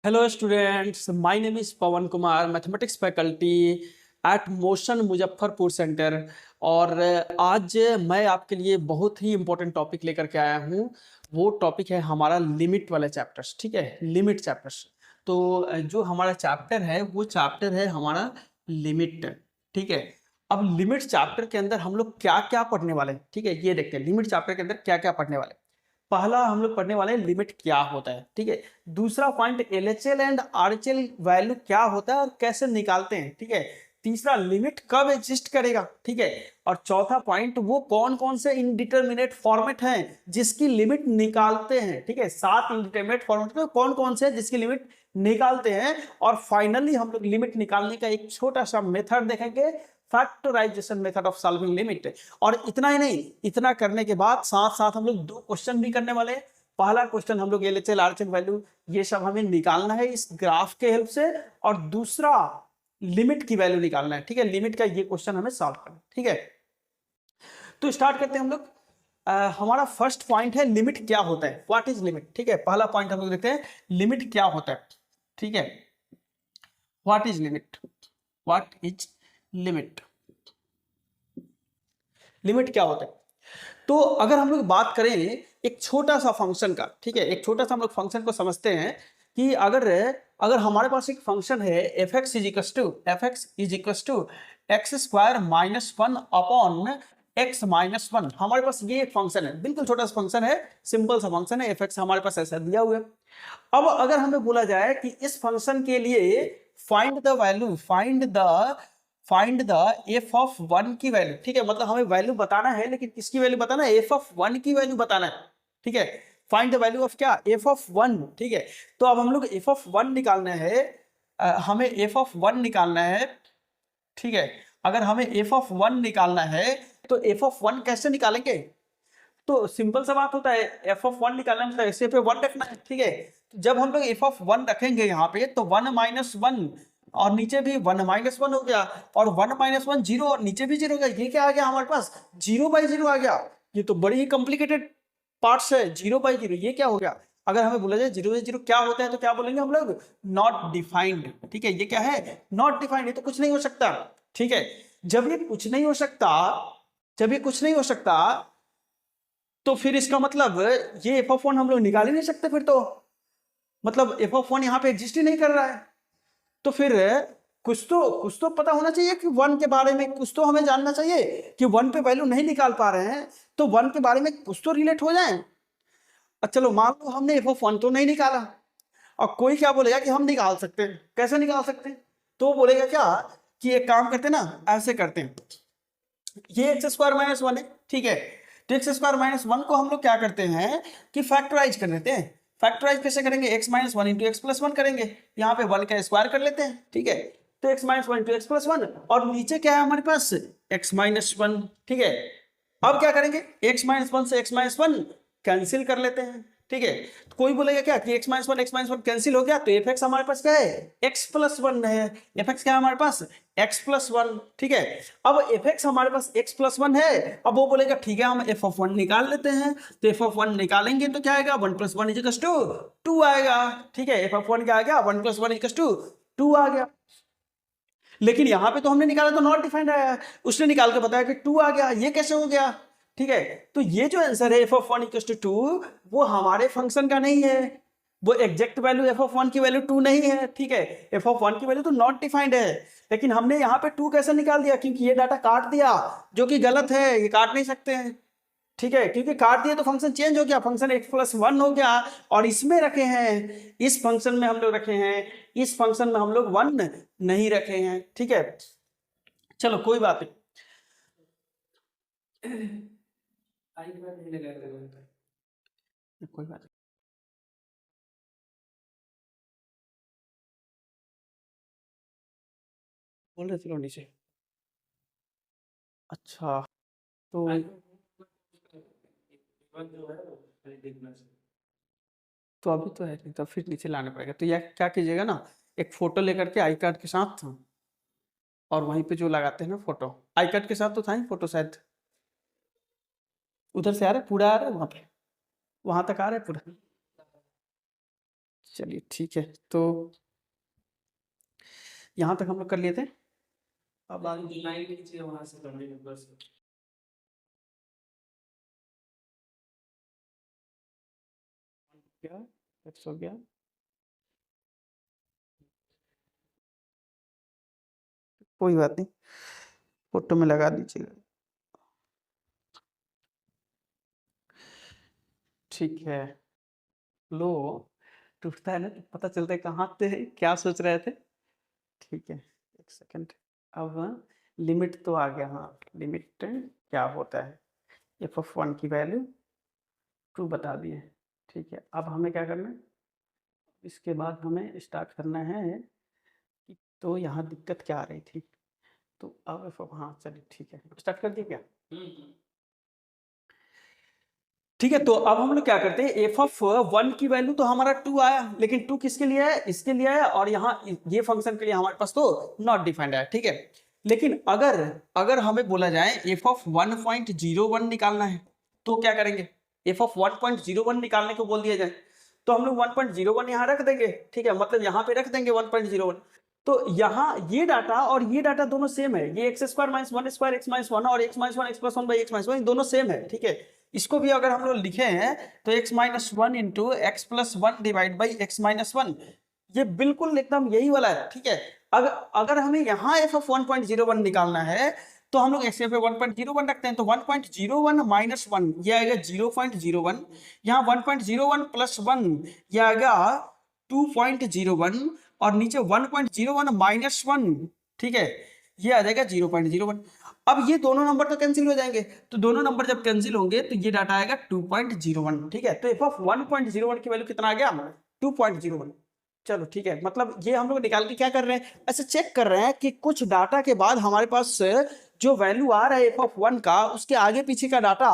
Hello students, my name is Pawan Kumar, mathematics faculty at motion Muzaffarpur centre. और आज मैं आपके लिए बहुत ही इम्पोर्टेंट टॉपिक लेकर के आया हूँ। वो टॉपिक है हमारा लिमिट वाले चैप्टर्स, ठीक है, लिमिट चैप्टर्स। तो जो हमारा चैप्टर है वो चैप्टर है हमारा लिमिट, ठीक है। अब लिमिट चैप्टर के अंदर हम लोग क्या क्या पढ़ने वाले हैं, ठीक है, ये देखते हैं लिमिट चैप्टर के अंदर क्या क्या पढ़ने वाले हैं। पहला हम लोग पढ़ने वाले हैं लिमिट क्या होता है, ठीक है। दूसरा point LHL and RHL value क्या होता है और कैसे निकालते हैं, ठीक है। तीसरा लिमिट कब एग्जिस्ट करेगा, ठीक है। और चौथा पॉइंट वो कौन कौन से इनडिटरमिनेट फॉर्मेट हैं जिसकी लिमिट निकालते हैं, ठीक है। 7 इनडिटरमिनेट फॉर्मेट में कौन कौन से हैं जिसकी लिमिट निकालते हैं। और फाइनली हम लोग लिमिट निकालने का एक छोटा सा मेथड देखेंगे, factorization method of solving limit. और इतना ही नहीं, इतना करने के बाद साथ साथ हम लोग 2 क्वेश्चन भी करने वाले हैं। पहला क्वेश्चन हम लोग एलएचएल आरएचएल वैल्यू ये सब हमें निकालना है इस ग्राफ के हेल्प से, और दूसरा लिमिट की वैल्यू निकालना है, ठीक है। लिमिट का ये क्वेश्चन हमें सॉल्व करना है, ठीक है। तो स्टार्ट करते हैं हम लोग। हमारा फर्स्ट पॉइंट है लिमिट क्या होता है, व्हाट इज लिमिट, ठीक है। पहला पॉइंट हम लोग देखते हैं लिमिट क्या होता है, ठीक है। What is limit, what is limit, limit क्या होता है। तो अगर हम लोग बात करें एक छोटा सा फंक्शन का, ठीक है, एक छोटा सा हम लोग फंक्शन को समझते हैं कि अगर हमारे पास एक फंक्शन है f x is equals to x square minus 1 upon x minus 1। हमारे पास ये एक फंक्शन है, बिल्कुल छोटा सा फंक्शन है, सिंपल सा फंक्शन है, एफ एक्स हमारे पास ऐसा दिया हुआ है। अब अगर हमें बोला जाए कि इस फंक्शन के लिए find the value, find the F of 1 की वैल्यू, ठीक है। मतलब हमें वैल्यू बताना है, लेकिन किसकी वैल्यू बताना है, एफ ऑफ 1 की वैल्यू बताना है, ठीक है। फाइंड द वैल्यू ऑफ क्या, एफ ऑफ 1, ठीक है। तो अब हम लोग एफ ऑफ 1 निकालना है, हमें एफ ऑफ 1 निकालना है, ठीक है। अगर हमें एफ ऑफ 1 निकालना है तो एफ ऑफ 1 कैसे निकालेंगे। तो सिंपल सा बात होता है, एफ ऑफ 1 निकालना मतलब ऐसे पे 1 रखना है, ठीक है। तो जब हम लोग एफ ऑफ 1 रखेंगे यहाँ पे तो 1 माइनस 1 और नीचे भी 1 माइनस 1 हो गया, और 1 माइनस 1 0 और नीचे भी 0 हो गया। ये क्या आ गया हमारे पास, 0/0 आ गया। ये तो बड़ी ही कॉम्प्लिकेटेड पार्ट्स है, 0/0 ये क्या हो गया। अगर हमें बोला जाए 0/0 क्या होता है तो क्या बोलेंगे हम लोग, नॉट डिफाइंड, ठीक है। ये क्या है, नॉट डिफाइंड, ये तो कुछ नहीं हो सकता, ठीक है। जब ये कुछ नहीं हो सकता, जब ये कुछ नहीं हो सकता तो फिर इसका मतलब ये एफ ऑफ 1 हम लोग निकाल ही नहीं सकते, फिर तो मतलब एफ ऑफ 1 यहाँ पे एग्जिस्ट ही नहीं कर रहा है। तो फिर कुछ तो पता होना चाहिए कि 1 के बारे में, कुछ तो हमें जानना चाहिए कि 1 पे वैल्यू नहीं निकाल पा रहे हैं तो 1 के बारे में कुछ तो रिलेट हो जाए। चलो मान लो हमने एफ ऑफ 1 तो नहीं निकाला, और कोई क्या बोलेगा कि हम निकाल सकते हैं। कैसे निकाल सकते हैं, तो बोलेगा क्या कि एक काम करते हैं ना, ऐसे करते हैं, ये एक्स स्क्वायर माइनस 1 है, ठीक है। तो एक्स स्क्वायर माइनस 1 को हम लोग क्या करते हैं कि फैक्टराइज कर लेते हैं। फैक्टराइज कैसे करेंगे, x minus 1 into x plus 1 करेंगे, यहाँ पे 1 का स्क्वायर कर लेते हैं, ठीक है। तो x minus 1 into x plus 1, और नीचे क्या है हमारे पास, एक्स माइनस 1, ठीक है। अब क्या करेंगे, एक्स माइनस 1 से एक्स माइनस 1 कैंसिल कर लेते हैं, ठीक है। तो कोई बोलेगा क्या कि एक्स माइनस 1 कैंसिल हो गया, तो एफ एक्स हमारे पास क्या है, एक्स प्लस 1 है। एफ एक्स क्या है हमारे पास, एक्स प्लस 1, ठीक है। अब एफ एक्स हमारे पास एक्स प्लस 1 है। अब वो बोलेगा ठीक है हम एफ ऑफ 1 निकाल लेते हैं। तो एफ ऑफ 1 निकालेंगे तो क्या आएगा, 1 प्लस 1 इज 2 आएगा, ठीक है। एफ ऑफ 1 क्या आ गया, 1 प्लस 1 इज 2 आ गया। लेकिन यहां पे तो हमने निकाला तो नॉट डिफाइंड आया, उसने निकाल के बताया कि 2 आ गया, ये कैसे हो गया, ठीक है। तो ये जो आंसर है एफ ऑफ 1 इक्वल टू 2 वो हमारे फंक्शन का नहीं है, वो एग्जैक्ट वैल्यू एफ ऑफ 1 की वैल्यू 2 नहीं है, ठीक है। एफ ऑफ 1 की वैल्यू तो नॉट डिफाइंड है, लेकिन हमने यहाँ पे 2 कैसे निकाल दिया, क्योंकि ये डाटा काट दिया, जो कि गलत है, ये काट नहीं सकते हैं, ठीक है। क्योंकि काट दिए तो फंक्शन चेंज हो गया, फंक्शन x प्लस 1 हो गया, और इसमें रखे हैं, इस फंक्शन में हम लोग रखे हैं, इस फंक्शन में हम लोग 1 नहीं रखे हैं, ठीक है। चलो कोई बात नहीं, कोई बात नहीं। बोल रहे थे लोग नीचे, अच्छा। तो अभी तो है नहीं, तो फिर नीचे लाना पड़ेगा। तो यह क्या कीजिएगा ना, एक फोटो लेकर के आई कार्ड के साथ, और वहीं पे जो लगाते हैं ना फोटो, आई कार्ड के साथ तो था ही फोटो, शायद उधर से आ रहा है, पूरा आ रहा है वहां पे, वहां तक आ रहा है पूरा। चलिए ठीक है, तो यहाँ तक हम लोग कर लिए थे। अब आगे वहां से करने नंबर से क्या एक्स हो गया, कोई बात नहीं, फोटो में लगा दीजिएगा। ठीक है, लो टूटता है ना तो पता चलता है कहाँ थे, क्या सोच रहे थे। ठीक है, एक सेकंड। अब लिमिट तो आ गया, हाँ लिमिट क्या होता है, f(1) की वैल्यू 2 बता दिए। ठीक है, अब हमें क्या करना है, इसके बाद हमें स्टार्ट करना है कि तो यहाँ दिक्कत क्या आ रही थी, तो अब हाँ चलिए ठीक है, स्टार्ट कर दिए क्या। ठीक है, तो अब हम लोग क्या करते हैं, f(1) की वैल्यू तो हमारा 2 आया, लेकिन 2 किसके लिए है, इसके लिए है, और यहाँ ये फंक्शन के लिए हमारे पास तो नॉट डिफाइंड है। ठीक है, लेकिन अगर अगर हमें बोला जाए f(1.01) निकालना है तो क्या करेंगे, f(1.01) निकालने को बोल दिया जाए तो हम लोग 1.01 यहाँ रख देंगे। ठीक है, मतलब यहाँ पे रख देंगे 1.01। तो यहाँ ये डाटा और ये डाटा दोनों सेम है, ये x² - 1² x - 1 और x - 1 x + 1 / x - 1 दोनों सेम है। ठीक है, इसको भी अगर हम लोग लिखे हैं तो x - 1 into x + 1 divide by x - 1, ये बिल्कुल एकदम यही वाला है। ठीक है, अगर हमें यहाँ f(1.01) निकालना है तो हम लोग x पे 1.01 रखते हैं, तो 1.01 - 1 ये आएगा 0.01, यहाँ 1.01 + 1 ये आएगा 2.01, और नीचे 1.01 - 1, ठीक है, ये आ जाएगा 0.01। अब ये दोनों नंबर तो कैंसिल हो जाएंगे, तो दोनों नंबर जब कैंसिल होंगे तो ये डाटा आएगा 2.01। ठीक है, तो f(1.01) की वैल्यू कितना आ गया, 2.01। चलो ठीक है, मतलब ये हम लोग निकाल के क्या कर रहे हैं, ऐसे चेक कर रहे हैं कि कुछ डाटा के बाद हमारे पास जो वैल्यू आ रहा है f(1) का, उसके आगे पीछे का डाटा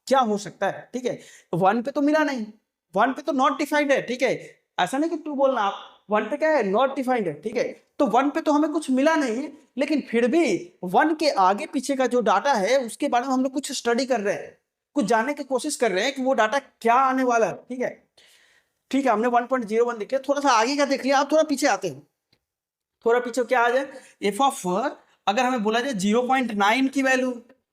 क्या हो सकता है। ठीक है, 1 पे तो मिला नहीं, 1 पे तो नॉट डिफाइंड है। ठीक है, ऐसा नहीं कि 2 बोलना, आप 1 पे क्या है, नॉट डिफाइंड है। ठीक है, तो 1 पे तो हमें कुछ मिला नहीं, लेकिन फिर भी 1 के आगे पीछे का जो डाटा है उसके बारे में हम लोग कुछ स्टडी कर रहे हैं, कुछ जानने की कोशिश कर रहे हैं कि वो डाटा क्या आने वाला है। ठीक है, ठीक है, हमने 1.01 देख लिया, थोड़ा सा आगे का देख लिया, आप थोड़ा पीछे आते हैं, थोड़ा पीछे क्या आ जाए, अगर हमें बोला जाए 0.9 की वैल्यू,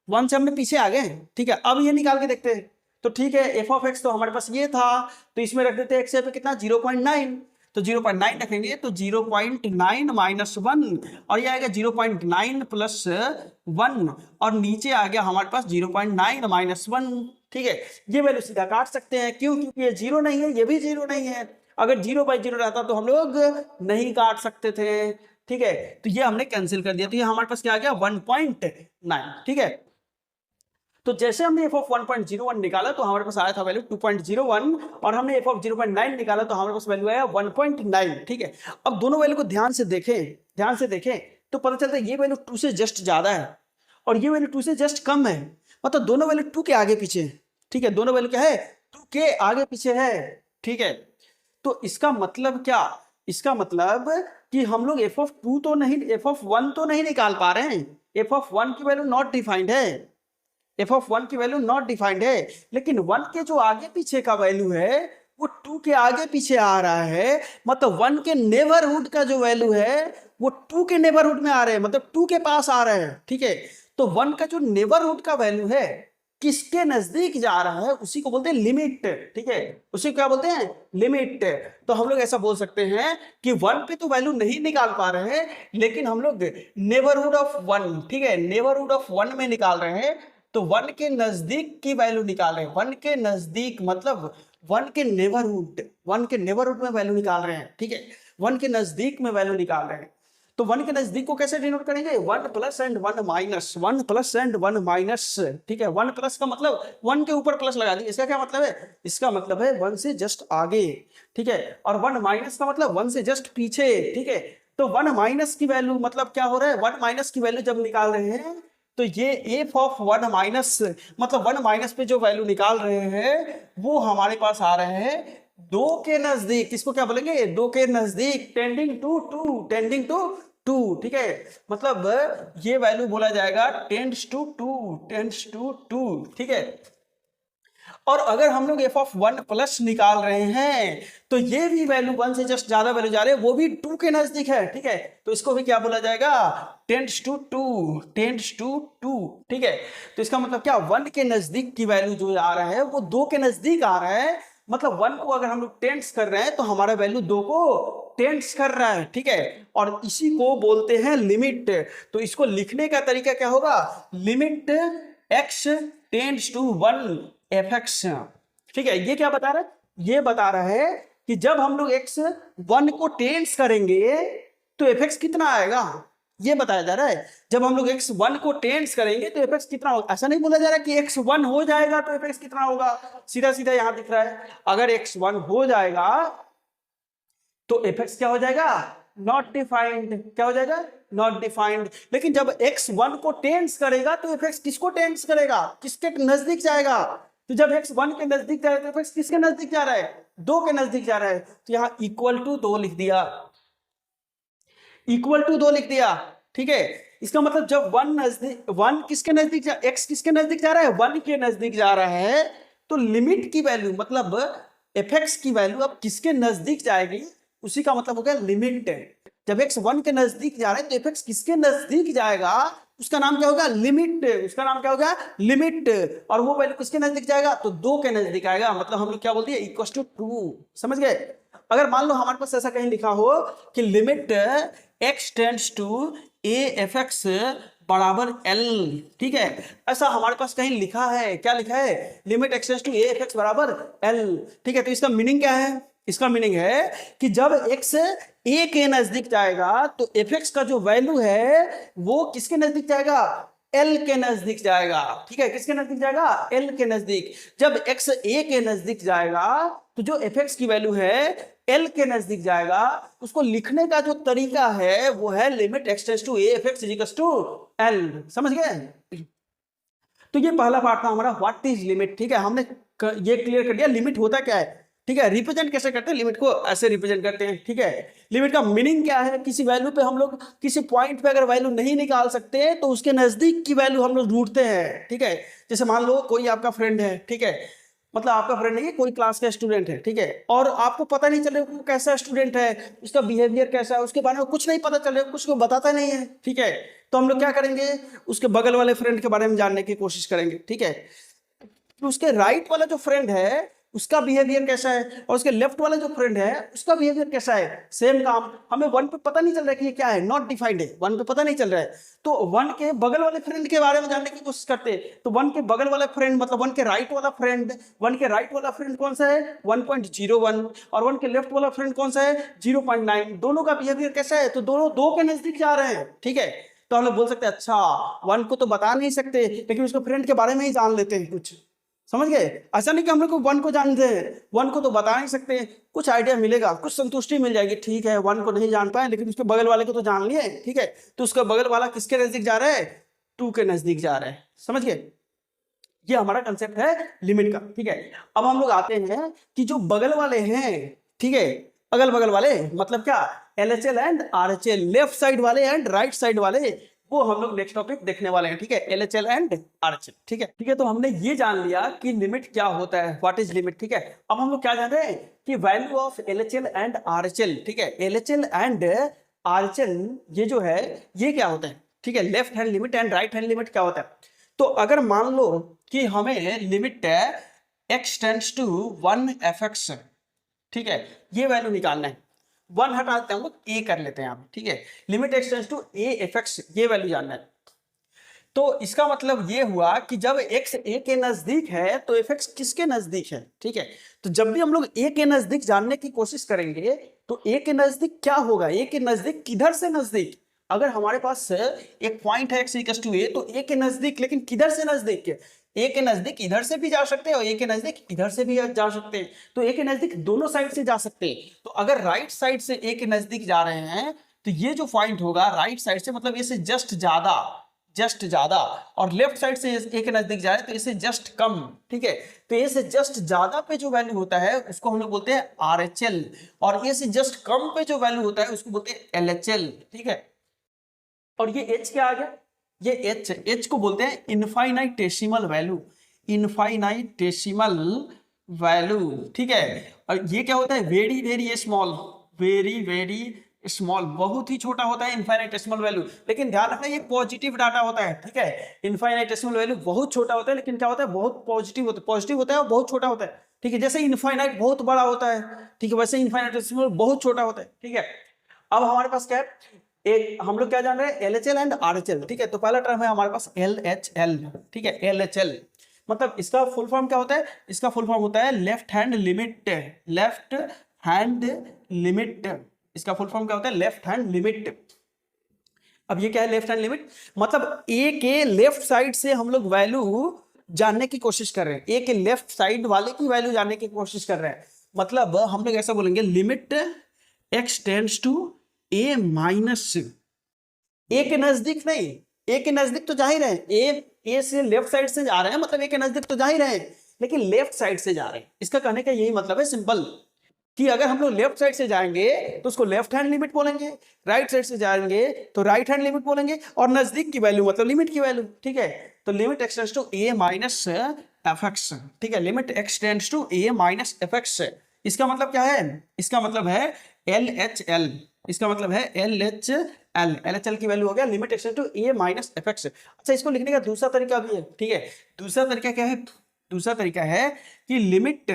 1 से हमने पीछे आ गए। ठीक है, अब ये निकाल के देखते हैं, तो ठीक है, f(x) तो हमारे पास ये था, तो इसमें रख देते हैं x पे कितना 0.9, तो 0.9 रखेंगे तो 0.9 - 1, और ये आएगा 0.9 + 1, और नीचे आ गया हमारे पास 0.9 - 1। ठीक है, ये वैल्यू सीधा काट सकते हैं, क्यों, क्योंकि ये 0 नहीं है, ये भी 0 नहीं है। अगर 0/0 रहता तो हम लोग नहीं काट सकते थे। ठीक है, तो ये हमने कैंसिल कर दिया, तो ये हमारे पास क्या आ गया 1.9। ठीक है, तो जैसे हमने f(1.01) निकाला तो हमारे पास आया था वैल्यू 2.01, और हमने f(0.9) निकाला तो हमारे पास वैल्यू आया 1.9। ठीक है, अब दोनों वैल्यू को ध्यान से देखें तो पता चलता है ये वैल्यू 2 से जस्ट ज्यादा है और ये वैल्यू 2 से जस्ट कम है, मतलब दोनों वैल्यू 2 के आगे पीछे है। ठीक है, दोनों वैल्यू क्या है, 2 के आगे पीछे है। ठीक है, तो इसका मतलब क्या, इसका मतलब कि हम लोग f(2) तो नहीं, f(1) तो नहीं निकाल पा रहे हैं, f(1) की वैल्यू नॉट डिफाइंड है, f(1) की वैल्यू नॉट डिफाइंड है, लेकिन 1 के जो आगे पीछे का वैल्यू है वो 2 के आगे पीछे आ रहा है, मतलब 1 के नेबरहुड का जो वैल्यू है वो 2 के नेबरहुड में आ रहे हैं, मतलब 2 के पास आ रहे हैं। ठीक है, तो 1 का जो नेबरहुड का वैल्यू है किसके नजदीक जा रहा है उसी को बोलते हैं लिमिट। ठीक है, उसी को क्या बोलते हैं, लिमिट। तो हम लोग ऐसा बोल सकते हैं कि 1 पे तो वैल्यू नहीं निकाल पा रहे हैं, लेकिन हम लोग नेबरहुड ऑफ 1, ठीक है, नेबरहुड ऑफ 1 में निकाल रहे हैं, तो 1 के नजदीक की वैल्यू निकाल रहे हैं, 1 के नजदीक मतलब 1 के नेबरहुड, 1 के नेबरहुड में वैल्यू निकाल रहे हैं। ठीक है, 1 के नजदीक में वैल्यू निकाल रहे हैं, तो 1 के नजदीक को कैसे डिनोट करेंगे, 1 plus and 1 minus, 1 plus and 1 minus. ठीक है, 1 प्लस का मतलब 1 के ऊपर प्लस लगा दिए, इसका क्या मतलब है, इसका मतलब है 1 से जस्ट आगे। ठीक है, और 1 माइनस का मतलब 1 से जस्ट पीछे। ठीक है, तो 1 माइनस की वैल्यू मतलब क्या हो रहा है, 1 माइनस की वैल्यू जब निकाल रहे हैं तो ये f(1 माइनस) मतलब 1 माइनस पे जो वैल्यू निकाल रहे हैं वो हमारे पास आ रहे हैं 2 के नजदीक, इसको क्या बोलेंगे, 2 के नजदीक, टेंडिंग टू 2, टेंडिंग टू 2। ठीक है, मतलब ये वैल्यू बोला जाएगा टेंड्स टू 2, टेंड्स टू 2। ठीक है, और अगर हम लोग एफ ऑफ 1 प्लस निकाल रहे हैं तो ये भी वैल्यू 1 से जस्ट ज्यादा वैल्यू जा रहे हैं, वो भी 2 के नजदीक है, ठीक है। तो इसको भी क्या बोला जाएगा, टेंड्स टू 2, ठीक है। तो इसका मतलब क्या, 1 के नजदीक की वैल्यू जो आ रहा है वो 2 के नजदीक आ रहा है, मतलब 1 को अगर हम लोग टेंड्स कर रहे हैं तो हमारा वैल्यू 2 को टेंड्स कर रहा है, ठीक है। और इसी को बोलते हैं लिमिट। तो इसको लिखने का तरीका क्या होगा, limit x tends to 1 fx, ठीक है। ये क्या बता रहा है, ये बता रहा है कि जब हम लोग x 1 को टेंड्स करेंगे तो fx कितना आएगा, ये बताया जा रहा है। जब हम लोग x 1 को टेंड्स करेंगे तो fx कितना होगा, ऐसा नहीं बोला जा रहा कि x 1 हो जाएगा तो fx कितना होगा, सीधा सीधा यहां दिख रहा है, अगर x 1 हो जाएगा तो fx क्या हो जाएगा, नॉट डिफाइंड, क्या हो जाएगा, नॉट डिफाइंड। लेकिन जब x 1 को टेंड्स करेगा तो fx किसको टेंड्स करेगा, किसके नजदीक जाएगा, तो जब x 1 के नजदीक जा रहा है तो fx किसके नजदीक जा रहा है, 2 के नजदीक जा रहा है। तो यहां इक्वल टू 2 लिख दिया, इक्वल टू 2 लिख दिया, ठीक है। इसका मतलब जब 1 किसके नजदीक जा, x किसके नजदीक जा रहा है, 1 के नजदीक जा रहा है, तो लिमिट की वैल्यू मतलब fx की वैल्यू अब किसके नजदीक जाएगी, उसी का मतलब हो गया लिमिट। जब x 1 के नजदीक जा रहा है तो fx किसके नजदीक जाएगा, उसका नाम क्या होगा, लिमिट, उसका नाम क्या होगा, लिमिट। और वो वैल्यू किसके नजदीक जाएगा, तो 2 के नजदीक आएगा, मतलब हम लोग क्या बोलते हैं, इक्वल टू 2, समझ गए। अगर मान लो हमारे पास ऐसा कहीं लिखा हो कि limit x tends to a fx बराबर l, ठीक है, ऐसा हमारे पास कहीं लिखा है, क्या लिखा है, limit x tends to a fx बराबर l, ठीक है। तो इसका मीनिंग क्या है, इसका मीनिंग है कि जब x a के नजदीक जाएगा तो fx का जो वैल्यू है वो किसके नजदीक जाएगा, l के नजदीक जाएगा, ठीक है, किसके नजदीक जाएगा, l के नजदीक। जब x a के नजदीक जाएगा तो जो fx की वैल्यू है l के नजदीक जाएगा, उसको लिखने का जो तरीका है वो है limit x tends to a fx equals to l, समझ गए। तो ये पहला पार्ट था हमारा, व्हाट इज लिमिट, ठीक है। हमने ये क्लियर कर दिया लिमिट होता क्या है, ठीक है, रिप्रेजेंट कैसे करते हैं, लिमिट को ऐसे रिप्रेजेंट करते हैं, ठीक है। लिमिट का मीनिंग क्या है, किसी वैल्यू पे हम लोग किसी पॉइंट पे अगर वैल्यू नहीं निकाल सकते तो उसके नजदीक की वैल्यू हम लोग ढूंढते हैं, ठीक है। जैसे मान लो कोई आपका फ्रेंड है, ठीक है, मतलब आपका फ्रेंड नहीं है, कोई क्लास का स्टूडेंट है, ठीक है, और आपको पता नहीं चल रहा वो कैसा स्टूडेंट है, उसका बिहेवियर कैसा है, उसके बारे में कुछ नहीं पता चल रहा, कुछ को बताता नहीं है, ठीक है। तो हम लोग क्या करेंगे, उसके बगल वाले फ्रेंड के बारे में जानने की कोशिश करेंगे, ठीक है। तो उसके राइट वाला जो फ्रेंड है उसका बिहेवियर कैसा है और उसके लेफ्ट वाला जो फ्रेंड है उसका बिहेवियर कैसा है, सेम काम। हमें 1 पे पता नहीं चल रहा है कि ये क्या है, नॉट डिफाइंड है, 1 पे पता नहीं चल रहा है, तो 1 के बगल वाले फ्रेंड के बारे में जानने की कोशिश करते हैं। तो 1 के बगल वाला फ्रेंड मतलब 1 के राइट वाला फ्रेंड, 1 के राइट वाला फ्रेंड कौन सा है, 1.01, और 1 के लेफ्ट वाला फ्रेंड कौन सा है, 0.9। दोनों का बिहेवियर कैसा है, तो दोनों 2 के नजदीक जा रहे हैं, ठीक है। तो हम लोग बोल सकते हैं अच्छा 1 को तो बता नहीं सकते लेकिन उसके फ्रेंड के बारे में ही जान लेते हैं कुछ, समझ गए। ऐसा नहीं कि हम लोग को 1 को जानते हैं, 1 को तो बता नहीं सकते, कुछ आइडिया मिलेगा, कुछ संतुष्टि मिल जाएगी, ठीक है 1 को नहीं जान पाए लेकिन उसके बगल वाले को तो जान लिए, ठीक है। तो उसका बगल वाला किसके नजदीक जा रहा है, 2 के नजदीक जा रहा है, समझ गए। ये हमारा कंसेप्ट है लिमिट का, ठीक है। अब हम लोग आते हैं कि जो बगल वाले हैं, ठीक है, अगल बगल वाले मतलब क्या, LHL and RHL, left side वाले एंड राइट साइड वाले, वो हम लोग नेक्स्ट टॉपिक देखने वाले हैं, ठीक है, LHL एंड RHL, ठीक है। ठीक है, तो हमने ये जान लिया कि लिमिट क्या होता है, व्हाट इज लिमिट, ठीक है। अब हम लोग क्या जान रहे हैं कि value of LHL and RHL, ठीक है, LHL एंड RHL ये जो है ये क्या होता है, ठीक है, left hand limit and right hand limit क्या होता है। तो अगर मान लो कि हमें limit x tends to 1 fx, ठीक है, ये वैल्यू निकालना है, 1 हटा देते हैं हम लोग, a कर लेते हैं यहाँ पे, ठीक है, limit x tends to a fx, ये वैल्यू जानना है। तो इसका मतलब ये हुआ कि जब x a के नजदीक है तो fx किसके नजदीक है, ठीक है। तो जब भी हम लोग a के नजदीक जानने की कोशिश करेंगे तो a के नजदीक क्या होगा, a के नजदीक किधर से नजदीक, अगर हमारे पास एक पॉइंट है x इक्वल्स टू a तो a के नजदीक, लेकिन किधर से नजदीक है, a के नजदीक इधर से भी जा सकते हैं और a के नजदीक इधर से भी जा सकते हैं, तो a के नजदीक दोनों साइड से जा सकते हैं। तो अगर राइट साइड से a के नजदीक जा रहे हैं तो ये जो पॉइंट होगा राइट साइड से मतलब इससे जस्ट ज्यादा, और लेफ्ट साइड से a के नजदीक जा रहे हैं तो इससे जस्ट कम, ठीक है। तो a से जस्ट ज्यादा पे जो वैल्यू होता है उसको हम लोग बोलते हैं RHL, और a से जस्ट कम पे जो वैल्यू होता है उसको बोलते हैं LHL, ठीक है। और ये h क्या आ गया, ये h को बोलते हैं इनफाइनाइटेसिमल वैल्यू। इनफाइनाइटेसिमल वैल्यू, ठीक है। और ये क्या होता है, very very small, very very small, बहुत ही छोटा होता है इनफाइनाइटेसिमल वैल्यू। लेकिन ध्यान रखना ये पॉजिटिव डाटा होता है, ठीक है। इनफाइनाइटेसिमल वैल्यू बहुत छोटा होता है, लेकिन क्या होता है, बहुत पॉजिटिव होता है और बहुत छोटा होता है, ठीक है। जैसे इनफाइनाइट बहुत बड़ा होता है, ठीक है, वैसे इनफाइनाइटेसिमल बहुत छोटा होता है, ठीक है। अब हमारे पास क्या है, एक हम लोग क्या जान रहे हैं, LHL एंड RHL, ठीक है। तो पहला टर्म है हमारे पास LHL, ठीक है। LHL मतलब इसका फुल फॉर्म क्या होता है, इसका फुल फॉर्म होता है left hand limit, left hand limit. इसका फुल फॉर्म क्या होता है, लेफ्ट हैंड लिमिट। अब ये क्या है, लेफ्ट हैंड लिमिट मतलब ए के लेफ्ट साइड से हम लोग वैल्यू जानने की कोशिश कर रहे हैं, ए के लेफ्ट साइड वाले की वैल्यू जानने की कोशिश कर रहे हैं। मतलब हम लोग ऐसा बोलेंगे, limit x tends to a minus, A के नजदीक नहीं, ए के नजदीक तो जा ही रहे हैं, ए से लेफ्ट साइड से जा रहे हैं, मतलब ए के नजदीक तो जा ही रहे हैं, लेकिन लेफ्ट साइड से जा रहे हैं। इसका कहने का यही मतलब है सिंपल, कि अगर हम लोग लेफ्ट साइड से जाएंगे तो उसको लेफ्ट हैंड लिमिट बोलेंगे, राइट साइड से जाएंगे तो राइट हैंड लिमिट बोलेंगे, और नजदीक की वैल्यू मतलब लिमिट की वैल्यू, ठीक है। तो limit x tends to a minus fx, ठीक है। Limit x tends to a minus fx, इसका मतलब क्या है, इसका मतलब है LHL, इसका मतलब है LHL की वैल्यू हो गया limit x tends to a minus fx। अच्छा, इसको लिखने का दूसरा तरीका भी है, ठीक है। दूसरा तरीका क्या है, दूसरा तरीका है कि limit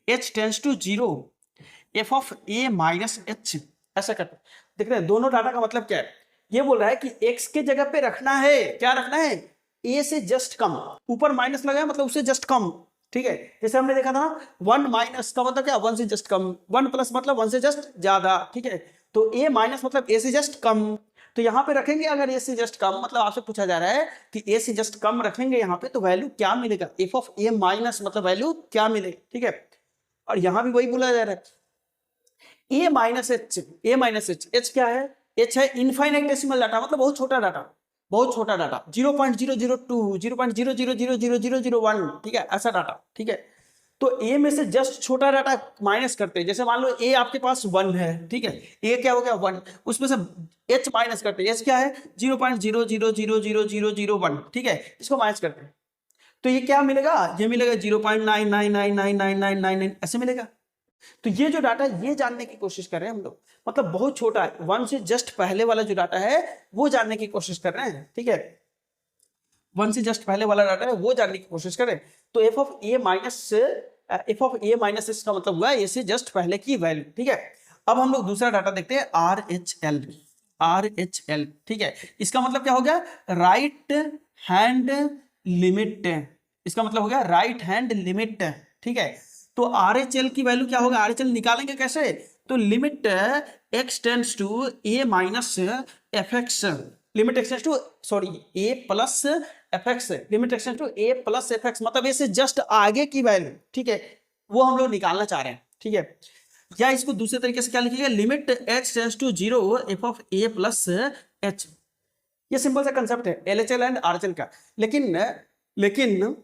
h tends to 0 f of a minus h, ऐसा करते हैं। देख रहे हैं दोनों डाटा का मतलब क्या है, ये बोल रहा है कि x के जगह पे रखना है, क्या रखना है, a से जस्ट कम, ऊपर माइनस लगाया मतलब उससे जस्ट कम, ठीक है। जैसे हमने देखा था ना, 1 माइनस का मतलब क्या, 1 से जस्ट कम, 1 प्लस मतलब 1 से जस्ट ज्यादा, ठीक है। तो a माइनस मतलब a से जस्ट कम, तो यहाँ पे रखेंगे अगर a से जस्ट कम, मतलब आपसे पूछा जा रहा है कि a से जस्ट कम रखेंगे यहाँ पे तो वैल्यू क्या मिलेगा, f ऑफ a माइनस मतलब वैल्यू क्या मिलेगी, ठीक है। और यहां भी वही बोला जा रहा है, a minus H, a minus H, H क्या है, h है इनफाइनाइटेसिमल डाटा, मतलब बहुत छोटा डाटा, बहुत छोटा डाटा, 0.002 0.0000001, ठीक है, ऐसा डाटा, ठीक है। तो a में से जस्ट छोटा डाटा माइनस करते हैं, जैसे मान लो a आपके पास 1 है, ठीक है, a क्या हो गया 1, उसमें से h माइनस करते हैं, h क्या है 0.0000001, ठीक है, इसको माइनस करते हैं तो ये क्या मिलेगा, ये मिलेगा 0.99999999 ऐसे मिलेगा। तो ये जो डाटा ये जानने की कोशिश कर रहे हैं हम लोग, मतलब बहुत छोटा है, 1 से जस्ट पहले वाला जो डाटा है वो जानने की कोशिश कर रहे हैं, ठीक है। 1 से जस्ट पहले वाला डाटा है वो जानने की कोशिश करें, तो f ऑफ a माइनस का मतलब हुआ a से जस्ट पहले की वैल्यू, ठीक है। अब हम लोग दूसरा डाटा देखते हैं, RHL, ठीक है। इसका मतलब क्या हो गया, राइट हैंड लिमिट, इसका मतलब हो गया राइट हैंड लिमिट, ठीक है। तो RHL की वैल्यू क्या होगा, RHL निकालेंगे कैसे, तो limit x tends to a minus fx, limit x tends to sorry a plus fx, limit x tends to a plus fx मतलब a से जस्ट आगे की वैल्यू, ठीक है, वो हम लोग निकालना चाह रहे हैं, ठीक है। या इसको दूसरे तरीके से क्या लिखिएगा, limit x tends to 0 f of a plus h। ये सिंपल सा कंसेप्ट है LHL एंड RHL का, लेकिन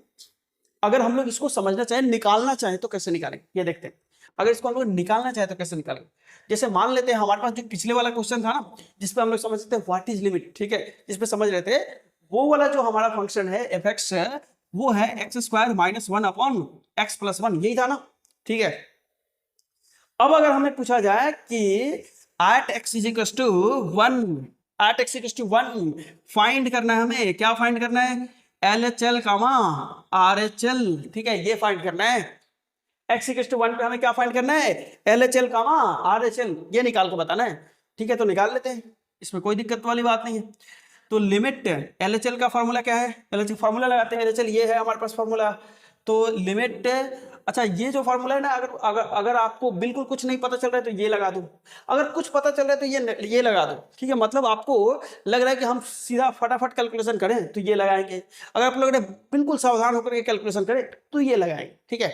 अगर हम लोग इसको समझना चाहें, निकालना चाहें तो कैसे निकालेंगे, ये देखते हैं। अगर इसको हम लोग निकालना चाहें तो कैसे निकालेंगे, जैसे मान लेते हैं हमारे पास जो पिछले वाला क्वेश्चन था ना, जिसपे हम लोग समझते हैं व्हाट इज लिमिट, ठीक है, जिसपे समझ रहे थे, वो वाला जो हमारा फंक्शन है fx है, वो है x² minus 1 upon x plus 1, यही था ना, ठीक है। अब अगर हमें पूछा जाए कि at x is equal to 1, at x equal to 1 find करना है, हमें क्या फाइंड करना है, LHL कामा RHL, ठीक है, ये फाइंड करना है। x इक्वल टू 1 पे हमें क्या फाइंड करना है, LHL कामा RHL, ये निकाल के बताना है, ठीक है। तो निकाल लेते हैं, इसमें कोई दिक्कत वाली बात नहीं है। तो लिमिट LHL का फॉर्मूला क्या है, LHL फॉर्मूला लगाते हैं, LHL ये है हमारे पास फॉर्मूला। तो लिमिट, अच्छा ये जो फॉर्मूला है ना, अगर आपको बिल्कुल कुछ नहीं पता चल रहा है तो ये लगा दो, अगर कुछ पता चल रहा है तो ये लगा दो, ठीक है। मतलब आपको लग रहा है कि हम सीधा फटाफट कैलकुलेशन करें तो ये लगाएंगे, अगर आप लोग बिल्कुल सावधान होकर के कैलकुलेशन करें तो ये लगाएंगे, ठीक है।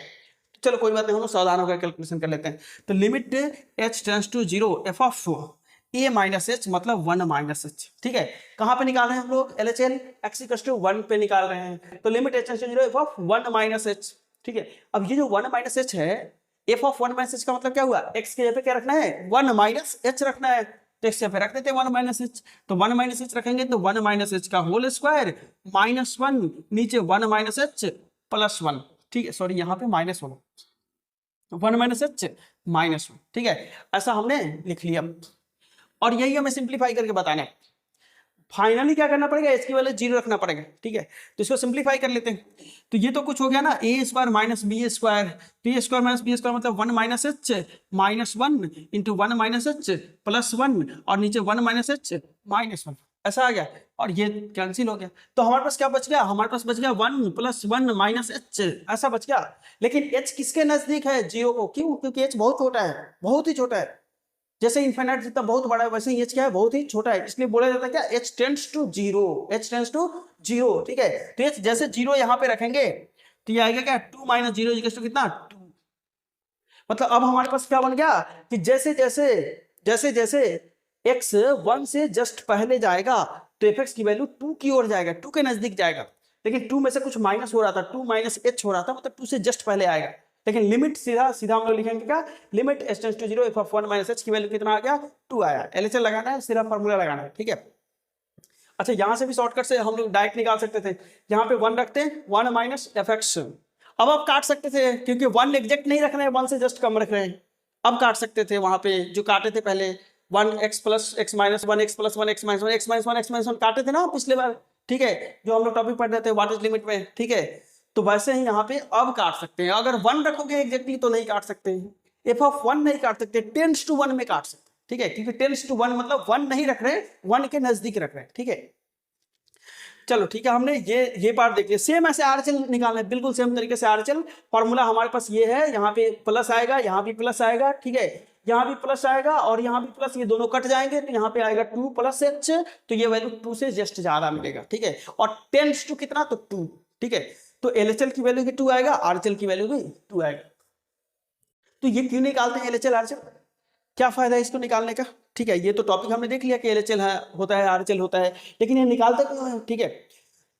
चलो कोई बात नहीं, हम लोग सावधान होकर कैलकुलेशन कर लेते हैं। तो limit h tends to 0 f of a minus h मतलब 1 माइनस h, ठीक है। कहाँ पे निकाल रहे हैं हम लोग, LHL x इक्वल टू 1 पे निकाल रहे हैं, तो limit h tends to 0 f of 1 minus h, ठीक है। अब ये जो 1 माइनस h है, f ऑफ 1 माइनस h का मतलब क्या हुआ, x के जगह पे क्या रखना है, 1 माइनस h रखना है, तो x पे रख देते हैं 1 माइनस h, तो 1 माइनस h रखेंगे तो 1 माइनस h का होल स्क्वायर माइनस 1, नीचे 1 माइनस h प्लस वन, ठीक है, सॉरी यहाँ पे minus one, one minus H minus one, ठीक है, ऐसा हमने लिख लिया। और यही हमें सिंप्लीफाई करके बताना है। फाइनली क्या करना पड़ेगा, एच की वैल्यू 0 रखना पड़ेगा, ठीक है। तो इसको सिंप्लीफाई कर लेते हैं। तो ये तो कुछ हो गया ना, ए स्क्वायर माइनस बी स्क्वायर, तो ए स्क्वायर माइनस बी स्क्वायर मतलब one minus H minus one into one minus H plus one, और नीचे one minus H minus one, ऐसा आ गया। और ये कैंसिल हो गया, तो हमारे पास क्या बच गया, हमारे पास बच गया one plus one minus H, ऐसा बच गया। लेकिन एच किसके नजदीक है, 0 को, क्यों, क्योंकि एच बहुत छोटा है, बहुत ही छोटा है। जैसे इन्फिनिट जितना बहुत बड़ा है वैसे ही एच क्या है, बहुत ही छोटा है, इसलिए बोला जाता है क्या, H tends to zero, H tends to zero, ठीक है। तो एच जैसे 0 यहाँ पे रखेंगे तो ये आएगा क्या, 2 माइनस जीरो कितना 2। मतलब अब हमारे पास क्या बन गया कि जैसे जैसे जैसे जैसे x 1 से जस्ट पहले जाएगा तो fx की वैल्यू 2 की ओर जाएगा, 2 के नजदीक जाएगा। लेकिन 2 में से कुछ माइनस हो रहा था, 2 माइनस h हो रहा था, मतलब 2 से जस्ट पहले आएगा। लेकिन लिमिट सीधा सीधा हम लोग लिखेंगे क्या, limit h tends to 0 F of 1 minus h की वैल्यू कितना आ गया, 2 आया। एलएचएल लगाना है, सीधा फार्मूला लगाना है, ठीक है। अच्छा, यहां से भी शॉर्टकट से हम लोग डायरेक्ट निकाल सकते थे, यहाँ पे 1 रखते हैं, 1 माइनस fx। अब आप काट सकते थे, क्योंकि 1 एग्जैक्ट नहीं रख रहे हैं, 1 से जस्ट कम रख रहे हैं। अब काट सकते थे वहां पे जो काटे थे पहले, 1x plus x minus 1, x plus 1, x minus 1, x minus 1, x minus 1 काटे थे ना पिछले बार, ठीक है, जो हम लोग टॉपिक पढ़ रहे थे व्हाट इज लिमिट में, ठीक है। तो वैसे ही यहाँ पे अब काट सकते हैं। अगर 1 रखोगे एग्जैक्टली तो नहीं काट सकते हैं, एफ ऑफ 1 नहीं काट सकते, टेंड्स टू 1 में काट सकते, ठीक है, क्योंकि टेंड्स टू 1 मतलब 1 नहीं रख रहे, 1 के नजदीक रख रहे हैं, ठीक है। चलो ठीक है, हमने ये पार्ट देख लिया। सेम ऐसे आरएचएल निकालना है, बिल्कुल सेम तरीके से आरएचएल फॉर्मूला हमारे पास ये है, यहाँ पे प्लस आएगा, यहाँ भी प्लस आएगा, ठीक है, यहाँ भी प्लस आएगा और यहाँ भी प्लस, ये दोनों कट जाएंगे तो यहाँ पे आएगा 2 प्लस एच, तो ये वैल्यू 2 से जस्ट ज्यादा मिलेगा, ठीक है। और टेंड्स टू कितना, तो 2, ठीक है। तो एलएचएल की वैल्यू भी 2 आएगा, आरएचएल की वैल्यू भी 2 आएगा। तो ये क्यों निकालते हैं एलएचएल आरएचएल, क्या फायदा है इसको निकालने का, ठीक है। ये तो टॉपिक हमने देख लिया कि एलएचएल है होता है, आरएचएल होता है, लेकिन ये निकालते क्यों है, ठीक है।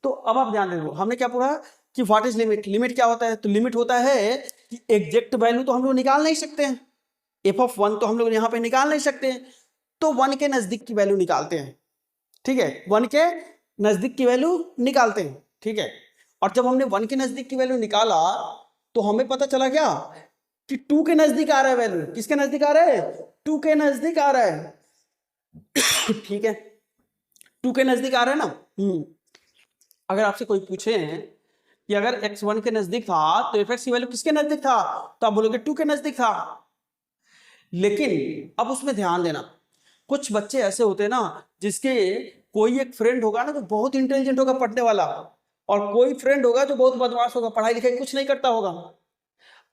तो अब आप ध्यान दो, हमने क्या पढ़ा कि व्हाट इज लिमिट, लिमिट क्या होता है, तो लिमिट होता है कि एग्जैक्ट वैल्यू तो हम लोग निकाल नहीं सकते हैं, एफ ऑफ 1 तो हम लोग यहाँ पे निकाल नहीं सकते हैं, तो 1 के नजदीक की वैल्यू निकालते हैं, ठीक है, 1 के नजदीक की वैल्यू निकालते हैं, ठीक है। और जब हमने 1 के नजदीक की वैल्यू निकाला तो हमें पता चला क्या कि 2 के नजदीक आ रहा है वैल्यू, किसके नजदीक आ रहा है, 2 के नजदीक आ रहा है ठीक है, 2 के नजदीक आ रहा है ना। अगर आपसे कोई पूछे कि अगर x 1 के नजदीक था तो fx की वैल्यू किसके नजदीक था, तो आप बोलोगे 2 के नजदीक था। लेकिन अब उसमें ध्यान देना, कुछ बच्चे ऐसे होते हैं ना जिसके कोई एक फ्रेंड होगा ना तो बहुत इंटेलिजेंट होगा पढ़ने वाला, और कोई फ्रेंड होगा जो बहुत बदमाश होगा, पढ़ाई लिखाई कुछ नहीं करता होगा।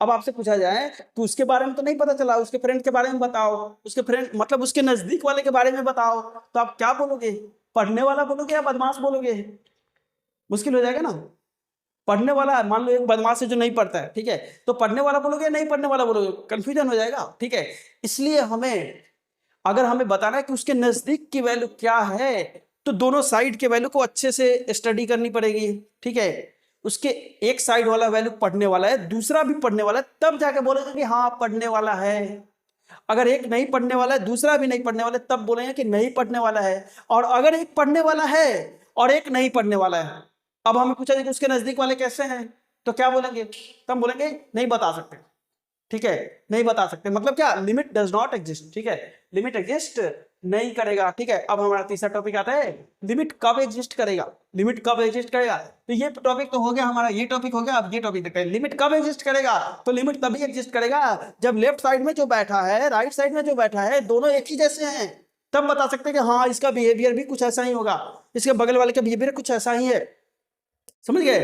अब आपसे पूछा जाए तो उसके बारे में तो नहीं पता चला, उसके फ्रेंड के बारे में बताओ, उसके फ्रेंड मतलब उसके नजदीक वाले के बारे में बताओ, तो आप क्या बोलोगे, पढ़ने वाला बोलोगे या बदमाश बोलोगे, मुश्किल हो जाएगा ना। पढ़ने वाला, मान लो एक बदमाश है जो नहीं पढ़ता है, ठीक है, तो पढ़ने वाला बोलोगे नहीं पढ़ने वाला बोलोगे, कंफ्यूजन हो जाएगा, ठीक है। इसलिए अगर हमें बताना है कि उसके नजदीक की वैल्यू क्या है तो दोनों साइड के वैल्यू को अच्छे से स्टडी करनी पड़ेगी, ठीक है। उसके एक साइड वाला वैल्यू पढ़ने वाला है, दूसरा भी पढ़ने वाला है, तब जाके बोलेंगे कि हाँ पढ़ने वाला है। अगर एक नहीं पढ़ने वाला है दूसरा भी नहीं पढ़ने वाला है तब बोलेंगे कि नहीं पढ़ने वाला है। और अगर एक पढ़ने वाला है और एक नहीं पढ़ने वाला है, अब हमें पूछा जाए कि उसके नजदीक वाले कैसे हैं, तो क्या बोलेंगे, तब बोलेंगे नहीं बता सकते, ठीक है, नहीं बता सकते, मतलब क्या, लिमिट डज नॉट एग्जिस्ट, ठीक है, लिमिट एग्जिस्ट नहीं करेगा, ठीक है। अब हमारा तीसरा टॉपिक आता है, लिमिट कब एग्जिस्ट करेगा, लिमिट कब एग्जिस्ट करेगा। तो ये टॉपिक तो हो गया हमारा, ये टॉपिक हो गया, अब ये टॉपिक देखते हैं, लिमिट कब एग्जिस्ट करेगा। तो लिमिट तभी एग्जिस्ट करेगा जब लेफ्ट साइड में जो बैठा है, राइट साइड में जो बैठा है, दोनों एक ही जैसे हैं, तब बता सकते हैं कि हाँ इसका बिहेवियर भी कुछ ऐसा ही होगा, इसके बगल वाले का बिहेवियर कुछ ऐसा ही है, समझ गए।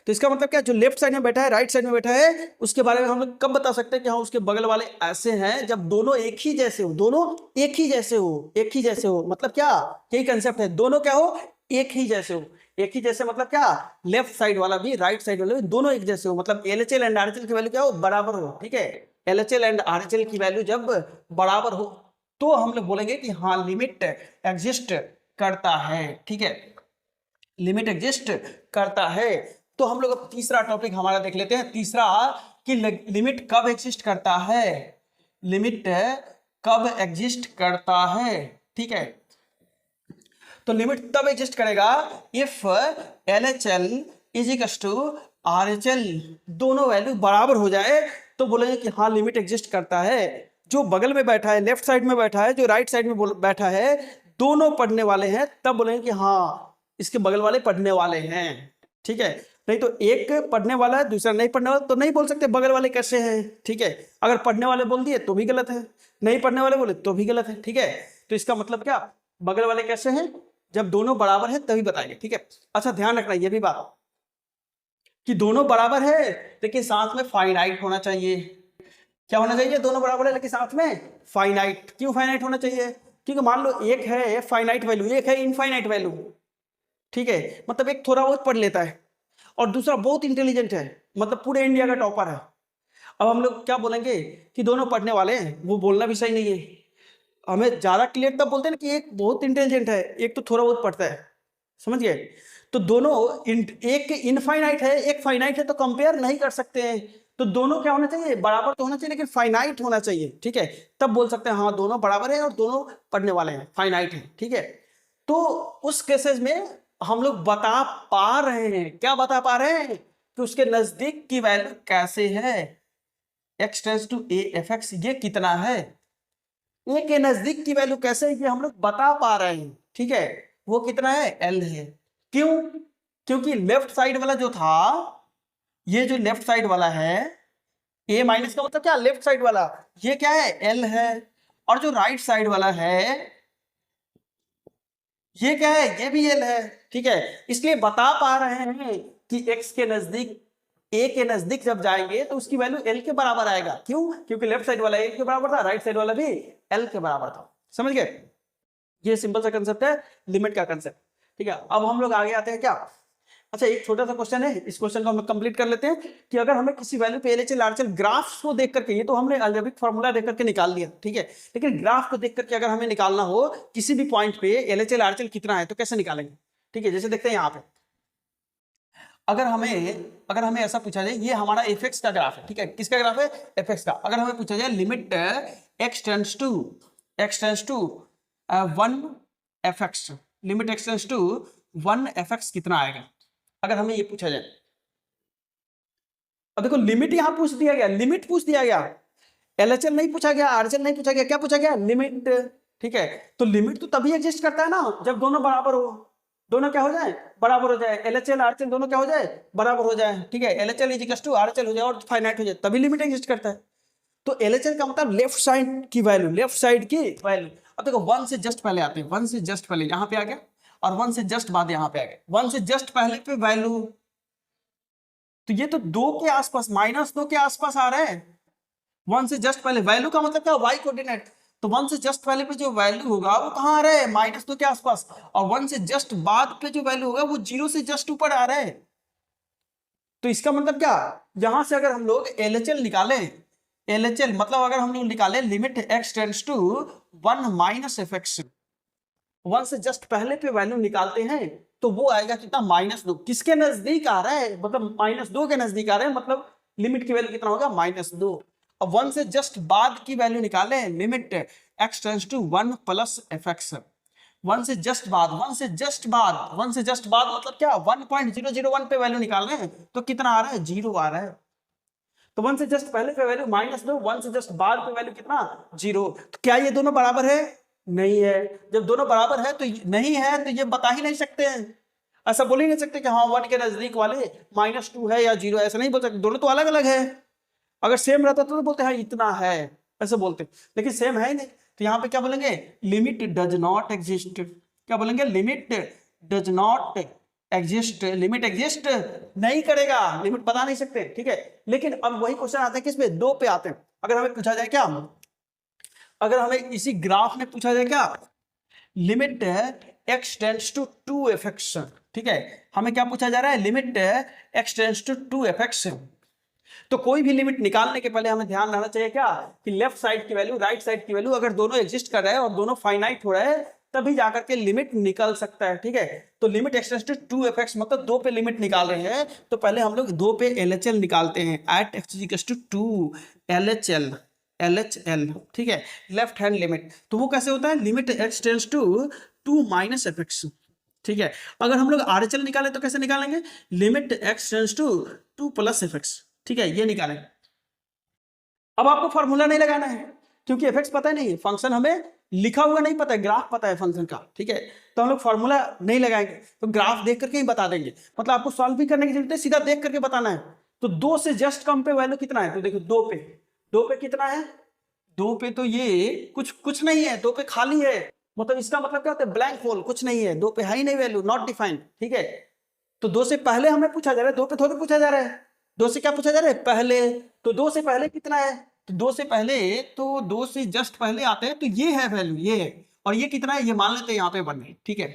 तो इसका मतलब क्या, जो लेफ्ट साइड में बैठा है, राइट साइड में बैठा है, उसके बारे में हम लोग कब बता सकते हैं कि हाँ उसके बगल वाले ऐसे हैं, जब दोनों एक ही जैसे हो, दोनों एक ही जैसे हो, एक ही जैसे हो, मतलब क्या, यही कंसेप्ट है, दोनों क्या हो, एक ही जैसे हो। एक ही जैसे मतलब क्या, लेफ्ट साइड वाला भी राइट साइड वाला भी दोनों एक जैसे हो, मतलब एलएचएल एंड आरएचएल की वैल्यू क्या हो, बराबर हो, ठीक है। एलएचएल एंड आरएचएल की वैल्यू जब बराबर हो तो हम लोग बोलेंगे कि हाँ लिमिट एग्जिस्ट करता है, ठीक है, लिमिट एग्जिस्ट करता है। तो हम लोग अब तीसरा टॉपिक हमारा देख लेते हैं, तीसरा कि लिमिट कब एग्जिस्ट करता है, लिमिट कब एग्जिस्ट करता है, ठीक है। तो लिमिट तब एग्जिस्ट करेगा if LHL is equals to RHL दोनों वैल्यू बराबर हो जाए तो बोलेंगे कि हाँ लिमिट एग्जिस्ट करता है। जो बगल में बैठा है, लेफ्ट साइड में बैठा है, जो राइट साइड में बैठा है, दोनों पढ़ने वाले हैं, तब बोलेंगे कि हाँ इसके बगल वाले पढ़ने वाले हैं। ठीक है, नहीं तो एक पढ़ने वाला है दूसरा नहीं पढ़ने वाला तो नहीं बोल सकते बगल वाले कैसे हैं। ठीक है, अगर पढ़ने वाले बोल दिए तो भी गलत है, नहीं पढ़ने वाले बोले तो भी गलत है। ठीक है, तो इसका मतलब क्या, बगल वाले कैसे हैं, जब दोनों बराबर है तभी बताएंगे। ठीक है, अच्छा ध्यान रखना ये भी बात कि दोनों बराबर है लेकिन साथ में फाइनाइट होना चाहिए। क्या होना चाहिए, दोनों बराबर है लेकिन साथ में फाइनाइट। क्यों फाइनाइट होना चाहिए, क्योंकि मान लो एक है फाइनाइट वैल्यू, एक है इनफाइनाइट वैल्यू। ठीक है, मतलब एक थोड़ा बहुत पढ़ लेता है और दूसरा बहुत इंटेलिजेंट है, मतलब पूरे इंडिया का टॉपर है। अब हम लोग क्या बोलेंगे कि दोनों पढ़ने वाले हैं, वो बोलना भी सही नहीं है। हमें ज्यादा क्लियर तब बोलते हैं ना कि एक बहुत इंटेलिजेंट है, एक तो थोड़ा बहुत पढ़ता है। समझ गए, तो दोनों एक इनफाइनाइट है एक फाइनाइट है, तो कंपेयर नहीं कर सकते हैं। तो दोनों क्या होना चाहिए, बराबर तो होना चाहिए लेकिन फाइनाइट होना चाहिए। ठीक है, तब बोल सकते हैं हाँ दोनों बराबर है और दोनों पढ़ने वाले हैं, फाइनाइट है। ठीक है, तो उस केसेस में हम लोग बता पा रहे हैं, क्या बता पा रहे हैं कि उसके नजदीक की वैल्यू कैसे है, x tends to a fx ये कितना है, ए के नजदीक की वैल्यू कैसे है ये हम लोग बता पा रहे हैं। ठीक है, वो कितना है, l है। क्यों, क्योंकि लेफ्ट साइड वाला जो था, ये जो लेफ्ट साइड वाला है a माइनस का मतलब क्या, लेफ्ट साइड वाला, ये क्या है, l है। और जो राइट साइड वाला है ये क्या है, ये भी l है। ठीक है, इसलिए बता पा रहे हैं कि x के नजदीक, a के नजदीक जब जाएंगे तो उसकी वैल्यू l के बराबर आएगा। क्यों, क्योंकि लेफ्ट साइड वाला a के बराबर था, राइट साइड वाला भी l के बराबर था। समझ गए, ये सिंपल सा कंसेप्ट है लिमिट का कंसेप्ट। ठीक है, अब हम लोग आगे आते हैं क्या, अच्छा एक छोटा सा क्वेश्चन है, इस क्वेश्चन को हम कंप्लीट कर लेते हैं कि अगर हमें किसी वैल्यू पे LHL RHL ग्राफ्स को देख करके, ये तो हमने अलजेब्रिक फार्मूला देख करके निकाल लिया। ठीक है, लेकिन ग्राफ को देख करके अगर हमें निकालना हो किसी भी पॉइंट पे LHL RHL कितना है तो कैसे निकालेंगे। ठीक है, जैसे देखते हैं यहाँ पे, अगर हमें ऐसा पूछा जाए, ये हमारा fx का ग्राफ है। ठीक है, किसका ग्राफ है, fx का। अगर हमें पूछा जाए limit x tends to 1 fx, limit x tends to 1 fx कितना आएगा, अगर हमें ये पूछा जाए। अब देखो लिमिट यहां पूछ दिया गया, लिमिट पूछ दिया गया, LHL नहीं पूछा गया, RHL नहीं पूछा गया, क्या पूछा गया, लिमिट। ठीक है, तो लिमिट तो तभी एग्जिस्ट करता है ना जब दोनों बराबर हो, दोनों क्या हो जाए, बराबर हो जाए, LHL RHL दोनों क्या हो जाए, बराबर हो जाए। ठीक है, LHL is equal to RHL हो जाए और फाइनाइट हो जाए, तभी लिमिट एग्जिस्ट करता है। तो LHL का मतलब लेफ्ट साइड की वैल्यू, लेफ्ट साइड की वैल्यू। अब देखो 1 से जस्ट पहले आते हैं, 1 से जस्ट पहले यहाँ पे आ गया और 1 से जस्ट बाद यहाँ पे आ गया। 1 से जस्ट पहले पे वैल्यू, तो ये तो 2 के आसपास, -2 के आसपास आ रहा है। 1 से जस्ट पहले वैल्यू का मतलब क्या, y कोऑर्डिनेट। तो 1 से जस्ट पहले पे जो वैल्यू होगा वो कहाँ आ रहा है, -2 के आसपास, और 1 से जस्ट बाद पे जो वैल्यू होगा वो 0 से जस्ट ऊपर आ रहा है। तो इसका मतलब क्या, यहां से अगर हम लोग LHL निकालें, LHL मतलब अगर हम लोग निकालें limit x tends to 1 minus fx, 1 से जस्ट पहले पे वैल्यू निकालते हैं तो वो आएगा कितना, -2। किसके नजदीक आ रहा है, मतलब -2 के नजदीक आ रहा है, मतलब लिमिट की वैल्यू कितना होगा, -2। अब 1 से जस्ट बाद की वैल्यू निकाले, limit x tends to 1 plus fx, 1 से जस्ट बाद, 1 से जस्ट बाद, 1 से जस्ट बाद मतलब क्या, 1.001 पे वैल्यू निकाल रहे हैं तो कितना आ रहा है, 0 आ रहा है। तो 1 से जस्ट पहले पे वैल्यू -2, 1 से जस्ट बाद पे वैल्यू कितना, 0। तो क्या ये दोनों बराबर है, नहीं है। जब दोनों बराबर है तो नहीं है, तो ये बता ही नहीं सकते हैं, ऐसा बोल ही नहीं सकते कि हाँ 1 के नजदीक वाले -2 है या 0, ऐसा नहीं बोल सकते, दोनों तो अलग अलग है। अगर सेम रहता तो बोलते हैं इतना है, ऐसे बोलते, लेकिन सेम है ही नहीं। तो यहाँ पे क्या बोलेंगे, लिमिट डज नॉट एग्जिस्ट। क्या बोलेंगे, limit does not exist, limit exist नहीं करेगा, लिमिट बता नहीं सकते। ठीक है, लेकिन अब वही क्वेश्चन आते हैं किस पे, 2 पे आते हैं। अगर हमें पूछा जाए क्या, अगर हमें इसी ग्राफ में पूछा जाए क्या, limit x tends to 2 fx। ठीक है, हमें क्या पूछा जा रहा है, limit x tends to 2 fx। तो कोई भी लिमिट निकालने के पहले हमें ध्यान रखना चाहिए क्या, कि लेफ्ट साइड की वैल्यू, राइट साइड की वैल्यू अगर दोनों एग्जिस्ट कर रहे हैं और दोनों फाइनाइट हो रहे हैं तभी जाकर के लिमिट निकल सकता है। ठीक है, तो limit x tends to 2 fx मतलब 2 पे लिमिट निकाल रहे हैं तो पहले हम लोग 2 पे LHL निकालते हैं, at x equals to 2 LHL। ठीक है, लेफ्ट हैंड लिमिट, तो वो कैसे होता है, limit x tends to 2 minus fx। ठीक है। अगर हम लोग RHL निकालें तो कैसे निकालेंगे, limit x tends to 2 + fx, ठीक है, ये निकालेंगे। अब आपको फॉर्मूला नहीं लगाना है क्योंकि fx पता नहीं है, फंक्शन हमें लिखा हुआ नहीं पता है, ग्राफ पता है फंक्शन का, ठीक है, तो हम लोग फॉर्मूला नहीं लगाएंगे, तो ग्राफ देख करके ही बता देंगे। मतलब आपको सॉल्व भी करने की जरूरत है, सीधा देख करके बताना है। तो 2 से जस्ट कम पे वैल्यू कितना है, तो देखो 2 पे कितना है, 2 पे तो ये कुछ नहीं है, 2 पे खाली है, मतलब इसका मतलब क्या होता है, ब्लैंक होल, कुछ नहीं है, 2 पे है ही नहीं वैल्यू, नॉट डिफाइंड, ठीक है। तो 2 से पहले हमें पूछा जा रहा है, 2 पे थोड़ी पूछा जा रहा है, 2 से क्या पूछा जा रहा है, पहले। तो 2 से पहले कितना है, तो 2 से पहले, तो 2 से जस्ट पहले आते हैं तो ये है वैल्यू, ये है, और ये कितना है, ये मान लेते हैं यहाँ पे 1 है, ठीक है।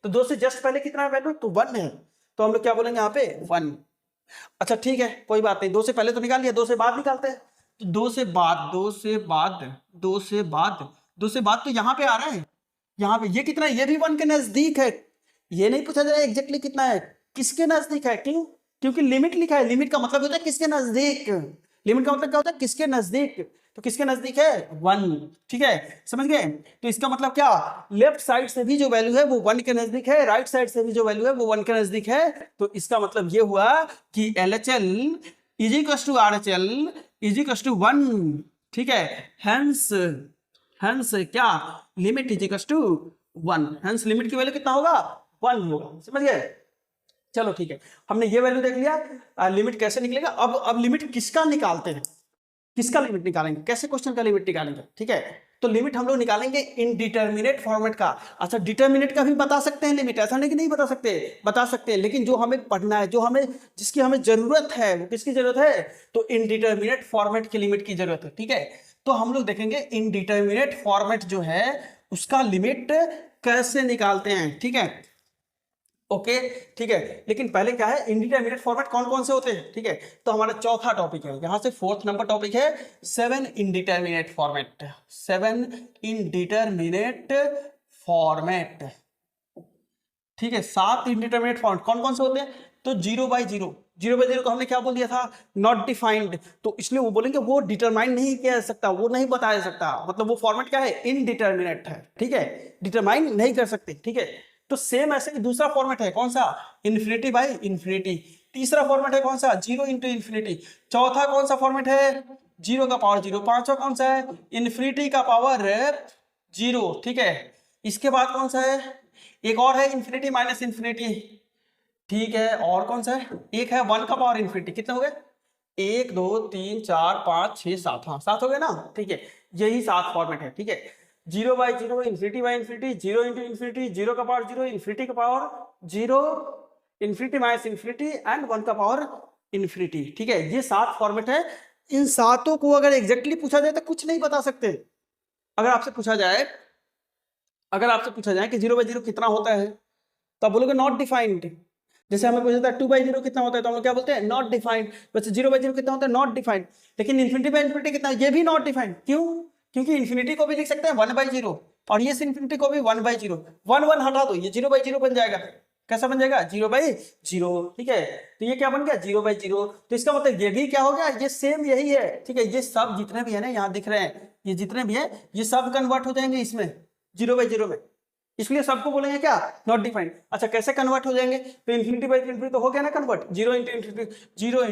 तो 2 से जस्ट पहले कितना है वैल्यू, तो 1 है, तो हम लोग क्या बोलेंगे यहाँ पे 1। अच्छा ठीक है, कोई बात नहीं, 2 से पहले तो निकाल लिया, 2 से बाद निकालते हैं। तो 2 से बाद, 2 से बाद, 2 से बाद, 2 से बाद तो यहाँ पे आ रहा है, यहाँ पे ये कितना है, ये भी 1 के नजदीक है। ये नहीं पूछा जा रहा है एग्जैक्टली कितना है, किसके नजदीक है, क्यों, क्योंकि लिमिट लिखा है, लिमिट का मतलब होता है किसके नजदीक, लिमिट का मतलब क्या होता है, किसके नजदीक, तो किसके नजदीक है 1, ठीक है, समझ गए। तो इसका मतलब क्या, लेफ्ट साइड से भी जो वैल्यू है वो 1 के नजदीक है, राइट साइड से भी जो वैल्यू है वो 1 के नजदीक है। तो इसका मतलब ये हुआ कि LHL = RHL = 1, ठीक है। हेंस क्या, लिमिट = 1, हेंस लिमिट की वैल्यू कितना होगा, 1 होगा, समझ गए। चलो ठीक है, हमने ये वैल्यू देख लिया, लिमिट कैसे निकलेगा। अब लिमिट किसका निकालते हैं, किसका लिमिट निकालेंगे, कैसे क्वेश्चन का लिमिट निकालेंगे, ठीक है। तो लिमिट हम लोग निकालेंगे इनडिटरमिनेट फॉर्मेट का। अच्छा, डिटरमिनेट का भी बता सकते हैं लिमिट, ऐसा नहीं कि नहीं बता सकते, बता सकते हैं, लेकिन जो हमें पढ़ना है, जो हमें जिसकी हमें जरूरत है, वो किसकी जरूरत है, तो इनडिटरमिनेट फॉर्मेट की लिमिट की जरूरत है, ठीक है। तो हम लोग देखेंगे इनडिटरमिनेट फॉर्मेट जो है उसका लिमिट कैसे निकालते हैं, ठीक है, ओके ठीक है। लेकिन पहले क्या है, इंडिटरमिनेट फॉर्मेट कौन कौन से होते हैं, ठीक है। तो हमारा चौथा टॉपिक है, यहां से 4th नंबर टॉपिक है 7 इंडिटरमिनेट फॉर्मेट, 7 इंडिटरमिनेट फॉर्मेट, ठीक है। 7 इंडिटरमिनेट फॉर्मेट कौन कौन से होते हैं, तो 0/0, 0/0 को हमने क्या बोल दिया था, नॉट डिफाइंड, तो इसलिए वो बोलेंगे वो डिटरमाइन नहीं किया जा सकता, वो नहीं बताया जा सकता, मतलब वो फॉर्मेट क्या है, इनडिटरमिनेट है, ठीक है, डिटरमाइन नहीं कर सकते, ठीक है। तो सेम ऐसे ही दूसरा फॉर्मेट है कौन सा, ∞/∞। तीसरा फॉर्मेट है कौन सा, 0 × ∞। चौथा कौन सा फॉर्मेट है, 0⁻0। पांचवा कौन सा है, ∞⁻0, ठीक है। इसके बाद कौन सा है, एक और है ∞−∞, ठीक है। और कौन सा है, एक है 1⁻∞। कितने हो गए, 1 2 3 4 5 6 7, हाँ 7 हो गए ना, ठीक है। यही 7 फॉर्मेट है, ठीक है। 0/0, ∞/∞, 0 × ∞, 0⁻0, ∞⁻∞, एंड 1⁻∞, ठीक है। ये 7 फॉर्मेट है। इन सातों को अगर एग्जैक्टली पूछा जाए तो कुछ नहीं बता सकते। अगर आपसे पूछा जाए कि 0/0 कितना होता है, तो आप बोलोगे नॉट डिफाइंड। जैसे हमें पूछा था 2/0 कितना होता है, तो हम लोग क्या बोलते हैं, नॉट डिफाइंड। वैसे 0/0 कितना होता है, नॉट डिफाइंड। लेकिन ∞/∞ कितना है, ये भी नॉट डिफाइंड। क्यों, क्योंकि इन्फिनिटी को भी लिख सकते हैं 1/0, और ये इन्फिनिटी को भी 1/0। 1 हटा दो, ये 0/0 बन जाएगा। कैसा बन जाएगा, 0/0, ठीक है। तो ये क्या बन गया, 0/0। तो इसका मतलब ये भी क्या हो गया, ये सेम यही है, ठीक है। ये सब जितने भी है ना यहाँ दिख रहे हैं, ये जितने भी है, ये सब कन्वर्ट हो जाएंगे इसमें 0/0 में, इसलिए सबको बोलेंगे क्या, नॉट डिफाइंड। अच्छा, कैसे कन्वर्ट हो जाएंगे, तो ∞/∞ तो हो गया ना कन्वर्ट, 0 × ∞, 0 ×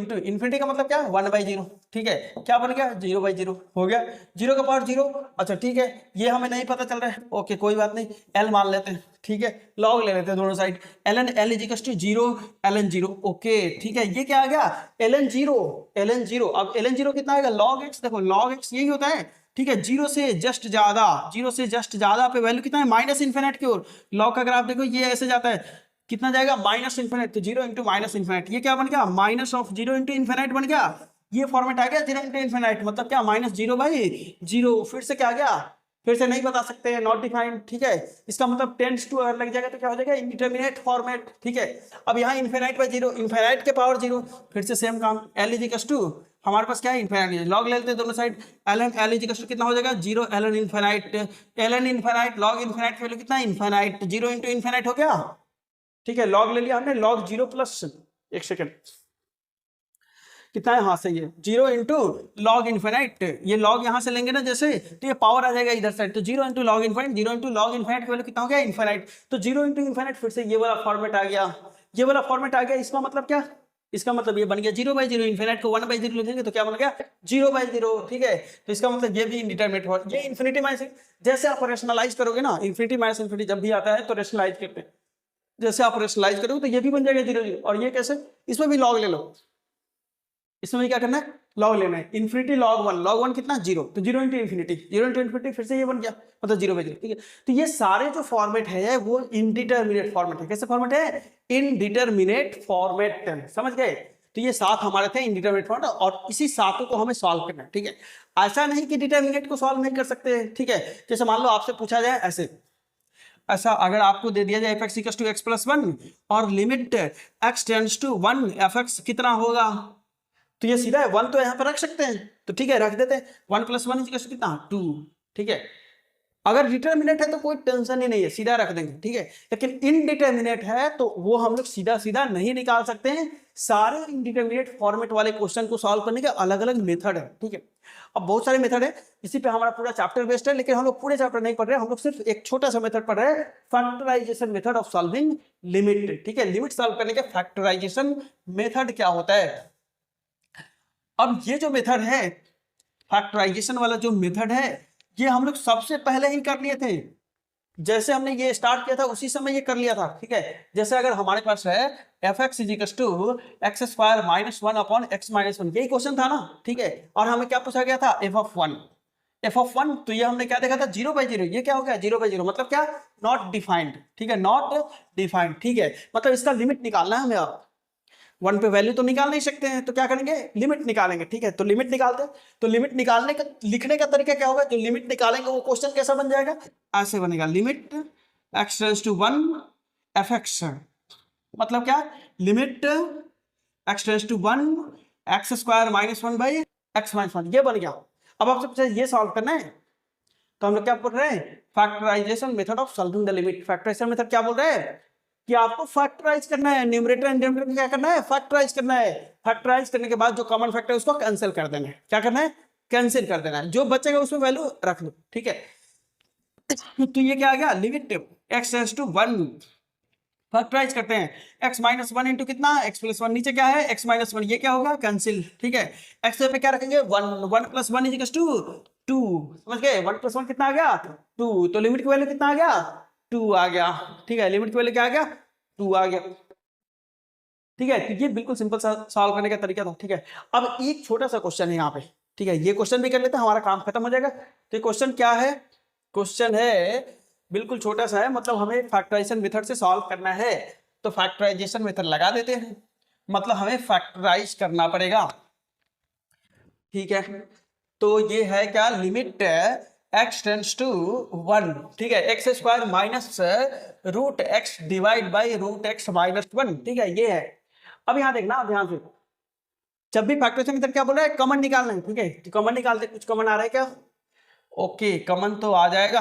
∞ का मतलब क्या है, 1/0, ठीक है। क्या बन गया, 0/0 हो गया, 0⁻0। अच्छा ठीक है, ये हमें नहीं पता चल रहा है, ओके कोई बात नहीं, L मान लेते हैं, ठीक है। लॉग ले लेते हैं दोनों side, ln L = 0 ln 0, okay ठीक है। ये क्या आ गया, ln 0। अब ln 0 कितना आएगा, log x। देखो log x यही होता है, ठीक है। 0 से जस्ट ज्यादा पे वैल्यू कितना है, -∞ की ओर। लॉग का ग्राफ देखो, ये ऐसे जाता है, कितना जाएगा, -∞। तो 0 × -∞, ये क्या बन गया, -0 × ∞ बन गया। ये फॉर्मेट आ गया 0 × ∞, मतलब क्या, -0/0। फिर से क्या आ गया, फिर से नहीं बता सकते, नॉट डिफाइंड, ठीक है। इसका मतलब टेंड्स टू अगर लग जाएगा तो क्या हो जाएगा, इंडिटरमिनेट फॉर्मेट, ठीक है। अब यहाँ ∞/0, ∞ के पावर 0, फिर से सेम काम, L = हमारे पास क्या है, इन्फिनिटी। लॉग ले लेते हैं दोनों साइड, ln L = कितना हो जाएगा, 0 ln ∞, log ∞ की वैल्यू कितना है, ∞, 0 × ∞ हो गया, ठीक है। लॉग ले लिया हमने, log 0 प्लस, एक सेकेंड, कितना है, हाँ सही है, 0 इंटू लॉग इन्फिनाइट, ये लॉग यहाँ से लेंगे ना जैसे, तो ये पावर आ जाएगा इधर साइड, तो 0 into log infinite, 0 into log infinite की वैल्यू कितना हो गया, इन्फिनाइट, तो 0 इंटू इन्फिनाइट, फिर से ये वाला फॉर्मेट आ गया, ये वाला फॉर्मेट आ गया। इसका मतलब क्या, इसका मतलब ये बन गया 0/0, इन्फिनाइट को 1/0 लिखेंगे तो क्या बन गया 0/0, ठीक है। तो इसका मतलब ये भी इंडिटरमिनेट हुआ, ये इन्फिनिटी माइनस, जैसे आप रेशनलाइज करोगे ना, इन्फिनिटी माइनस इन्फिनिटी जब भी आता है तो रेशनलाइज करते हैं, जैसे आप रेशनलाइज करोगे तो ये भी बन जाएगा 0/0, और ये कैसे, इसमें भी लॉग ले लो, इसमें भी क्या करना है, लॉग लेना है, इन्फिनिटी लॉग वन कितना 0, तो 0 इंटू इन्फिनिटी, 0 इंटू इन्फिनिटी, फिर से ये बन गया मतलब 0/0, ठीक है। तो ये सारे जो फॉर्मेट है वो इनडिटरमिनेट फॉर्मेट है, कैसे फॉर्मेट है, इनडिटरमिनेट फॉर्मेट, समझ गए। तो ये 7 हमारे थे इनडिटरमिनेट फॉर्मेट, और इसी 7 को हमें सॉल्व करना है, ठीक है। ऐसा नहीं कि डिटरमिनेट को सॉल्व नहीं कर सकते, ठीक है। जैसे मान लो आपसे पूछा जाए ऐसा अगर आपको दे दिया जाए f(x = x+1) और limit x tends to 1 f(x) कितना होगा, तो ये सीधा है 1 तो यहाँ पर रख सकते हैं, तो ठीक है रख देते हैं, 1 + 1 = कितना 2, ठीक है। अगर डिटरमिनेट है तो कोई टेंशन ही नहीं है, सीधा रख देंगे, ठीक है। लेकिन इनडिटरमिनेट है तो वो हम लोग सीधा सीधा नहीं निकाल सकते हैं, सारे इनडिटरमिनेट फॉर्मेट वाले क्वेश्चन को सॉल्व करने के अलग अलग मेथड है, ठीक है। अब बहुत सारे मेथड है, इसी पे हमारा पूरा चैप्टर बेस्ड है, लेकिन हम लोग पूरे चैप्टर नहीं पढ़ रहे, हम लोग सिर्फ एक छोटा सा मेथड पढ़ रहे हैं, factorization method of solving limit, ठीक है। लिमिट सॉल्व करने के फैक्टराइजेशन मेथड क्या होता है। अब ये जो मेथड है, फैक्टराइजेशन वाला जो मेथड है, ये हम लोग सबसे पहले ही कर लिए थे, जैसे हमने ये स्टार्ट किया था उसी समय ये कर लिया था, ठीक है। जैसे अगर हमारे पास है f(x = x² - 1 / x - 1), यही क्वेश्चन था ना, ठीक है। और हमें क्या पूछा गया था, f(1), तो ये हमने क्या देखा था 0/0, ये क्या हो गया 0/0, मतलब क्या, नॉट डिफाइंड, ठीक है, नॉट डिफाइंड, ठीक है। मतलब इसका लिमिट निकालना है हमें, अब 1 पे वैल्यू तो निकाल नहीं सकते हैं, तो क्या करेंगे, लिमिट निकालेंगे, ठीक है। तो लिमिट निकालते हैं, तो लिमिट निकालने का लिखने का तरीका क्या होगा, जो लिमिट निकालेंगे वो क्वेश्चन कैसा बन जाएगा, ऐसे बनेगा, limit x tends to 1 f(x), मतलब क्या, limit x tends to 1 x² - 1 / x - 1, ये बन गया। अब आपसे पूछा ये सॉल्व करना है, तो हम लोग क्या बोल रहे हैं, factorization method of solving the limit. Factorization method क्या बोल रहे हैं कि आपको फैक्टराइज करना है, न्यूमरेटर एंड डिनोमिनेटर क्या करना है, फैक्टराइज करना है। फैक्टराइज करने के बाद जो कॉमन फैक्टर है उसको कैंसिल कर देना है, क्या करना है, कैंसिल कर देना है, जो बचेगा उसमें वैल्यू रख लो, ठीक है। तो ये क्या आ गया, limit x tends to 1, factorize करते हैं, x - 1 इंटू कितना, x + 1, नीचे क्या है x - 1, ये क्या होगा, कैंसिल, ठीक है। x पे क्या रखेंगे 1, 1 + 1 = 2, समझ गए, 1 + 1 कितना आ गया 2, तो लिमिट की वैल्यू कितना आ गया 2 आ गया, ठीक है। लिमिट की वैल्यू क्या आ गया 2 आ गया, ठीक है। तो ये बिल्कुल सिंपल सा सॉल्व करने का तरीका था, ठीक है। अब एक छोटा सा क्वेश्चन है यहाँ पे, ठीक है, ये क्वेश्चन भी कर लेते हैं, हमारा काम खत्म हो जाएगा। तो ये क्वेश्चन क्या है, क्वेश्चन है बिल्कुल छोटा सा है, मतलब हमें फैक्टराइजेशन मेथड से सॉल्व करना है, तो फैक्टराइजेशन मेथड लगा देते हैं, मतलब हमें फैक्टराइज करना पड़ेगा, ठीक है। तो ये है क्या, लिमिट x टेंड्स टू 1, ठीक है, x² - √x / √x - 1, ठीक है, ये है। अब यहाँ देखना ध्यान से, जब भी फैक्टराइजेशन मेथड क्या बोल रहा है, कॉमन निकालना है, ठीक है। तो कॉमन निकालते, कुछ कॉमन आ रहा है क्या, ओके कॉमन तो आ जाएगा,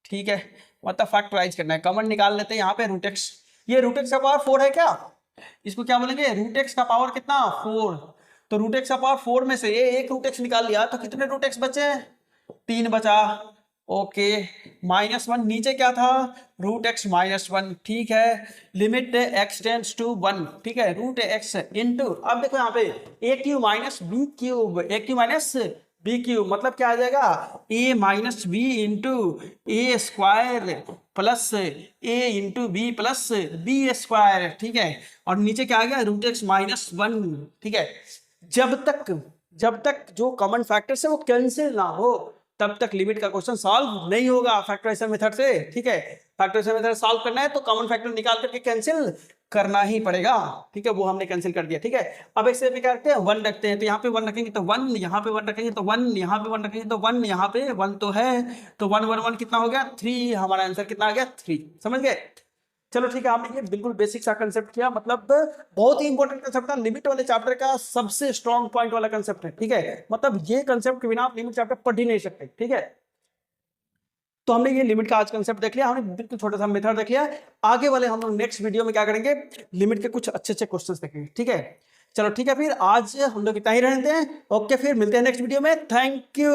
ठीक है, मतलब फैक्टराइज करना है, कॉमन निकाल लेते हैं। यहाँ पे √x, ये √x का पावर 4 है क्या, इसको क्या बोलेंगे, √x का पावर कितना 4, तो √x का पावर 4 में से ये एक √x निकाल लिया, तो कितने √x बचे, 3 बचा, ओके, -1, नीचे क्या था √x - 1, ठीक है। लिमिट x टेंड्स टू 1, ठीक है, √x इंटू, अब देखो यहाँ पे a³ - b³, a³ - b³ मतलब क्या आ जाएगा, a - b into a² plus a into b plus b², ठीक है। और नीचे क्या आ गया √x - 1, ठीक है। जब तक जो कॉमन फैक्टर से वो कैंसिल ना हो तब तक लिमिट का क्वेश्चन सॉल्व नहीं होगा फैक्टराइजेशन मेथड से, ठीक है। फैक्टराइजेशन मेथड सॉल्व करना है तो कॉमन फैक्टर निकाल करके कैंसिल करना ही पड़ेगा, ठीक है, वो हमने कैंसिल कर दिया, ठीक है। अब इससे भी क्या करते हैं 1 रखते हैं, तो यहाँ पे 1 रखेंगे तो 1, यहाँ पे 1 रखेंगे तो 1, यहाँ पे 1 रखेंगे तो 1, यहाँ पे 1 तो है, तो 1 1 1 कितना हो गया 3, हमारा आंसर कितना आ गया 3, समझ गए। चलो ठीक है, हमने ये बिल्कुल बेसिक सा कंसेप्ट किया, मतलब बहुत ही इंपॉर्टेंट कंसेप्ट था, लिमिट वाले चैप्टर का सबसे स्ट्रॉन्ग पॉइंट वाला कंसेप्ट है, ठीक है। मतलब ये कंसेप्ट के बिना आप लिमिट चैप्टर पढ़ ही नहीं सकते, ठीक है। तो हमने ये लिमिट का आज कंसेप्ट देख लिया, हमने बिल्कुल छोटा सा मेथड देख लिया। आगे वाले हम लोग नेक्स्ट वीडियो में क्या करेंगे, लिमिट के कुछ अच्छे अच्छे क्वेश्चंस देखेंगे, ठीक है। चलो ठीक है, फिर आज हम लोग इतना ही रहते हैं। ओके, फिर मिलते हैं नेक्स्ट वीडियो में। Thank you.